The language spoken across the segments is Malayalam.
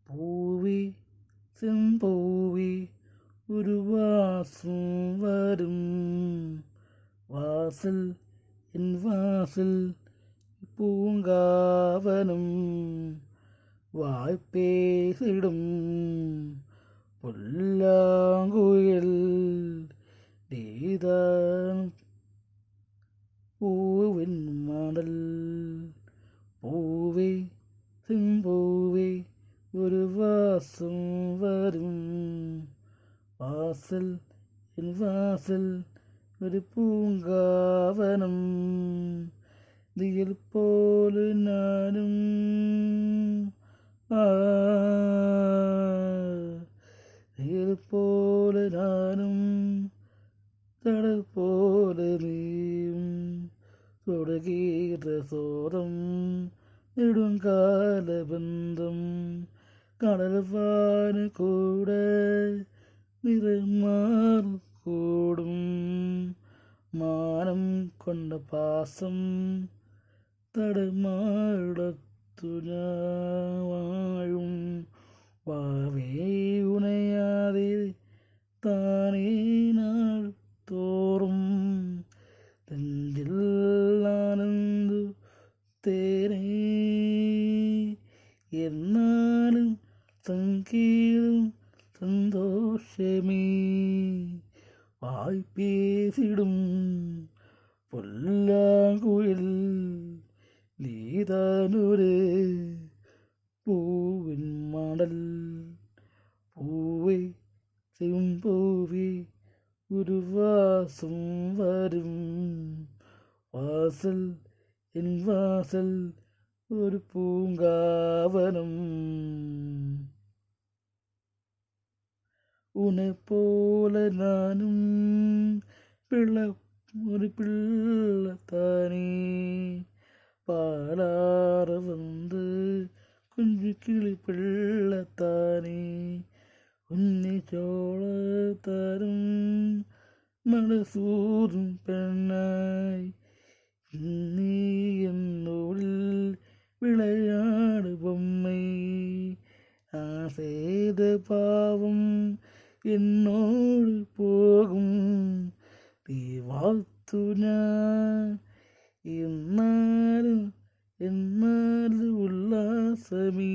പൂവി ചെമ്പൂവി ഒരു വാസം വരും വാസൽ എൻ വാസൽ പൂങ്കാവനം വായ്പേസിടും പുല്ലാങ്കുഴൽ നീതാൻ പൂവിൻ മണൽ പൂവേ ചെമ്പൂവേ ഒരു വാസം വരും വാസൽ എൻ വാസൽ ഒരു പൂങ്കാവനം ദിയൽ പോലെ ഞാനും ദിയൽ പോലെ ഞാനും കടൽ പോലെ നീയും തുടങ്ങിയ സോറം നെടുങ്കാലബന്ധം കടൽവാന് കൂടെ നിറമാറും കൂടും മാനം കൊണ്ട പാസം തടമാടത്തു വാഴും വാവേ ഉണയാതെ താനേ നാൾ തോറും നെഞ്ചിൽ ആനന്ദു തേനേ എന്നാലും സംഗീതം സന്തോഷമേ വായ്പേസിടും പുല്ലാങ്കുഴൽ നീതാനൊരു പൂവിൻ മണൽ പൂവേ ചെമ്പൂവേ ഒരു വാസം വരും വാസൽ എൻ വാസൽ ഒരു പൂങ്കാവനം ഉനെപ്പോലെ ഞാനും ഒരു പിള്ളത്താനേ പാലാറ് വന്ന് കുഞ്ഞു കിളി പിള്ളത്താനേ ഉന്നിച്ചോളത്താരും മനസൂറും പെണ്ണായി നീ എന്നോളിൽ വിളയാട് ബൊമ്മൈ ആസേത പാവം എന്നോട് പോകും നീ വാർത്തു ഞാൻ എന്നാലും ഉല്ലാസമേ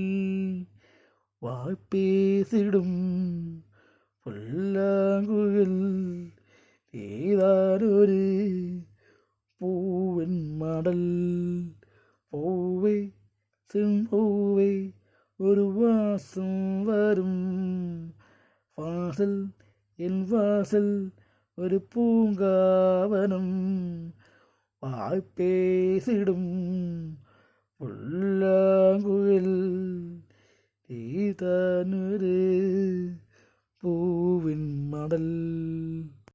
വായ്പേസിടും പുല്ലാങ്കുഴൽ ഏതാനൊരു പൂവൻ മടൽ പൂവേ ചെമ്പൂവേ ഒരു വാസം വരും വാസൽ എൻ വാസൽ ഒരു പൂങ്കാവനം വായ്പേസിടും പുല്ലാങ്കുഴൽ നീതാനൊരു പൂവിൻ മടൽ.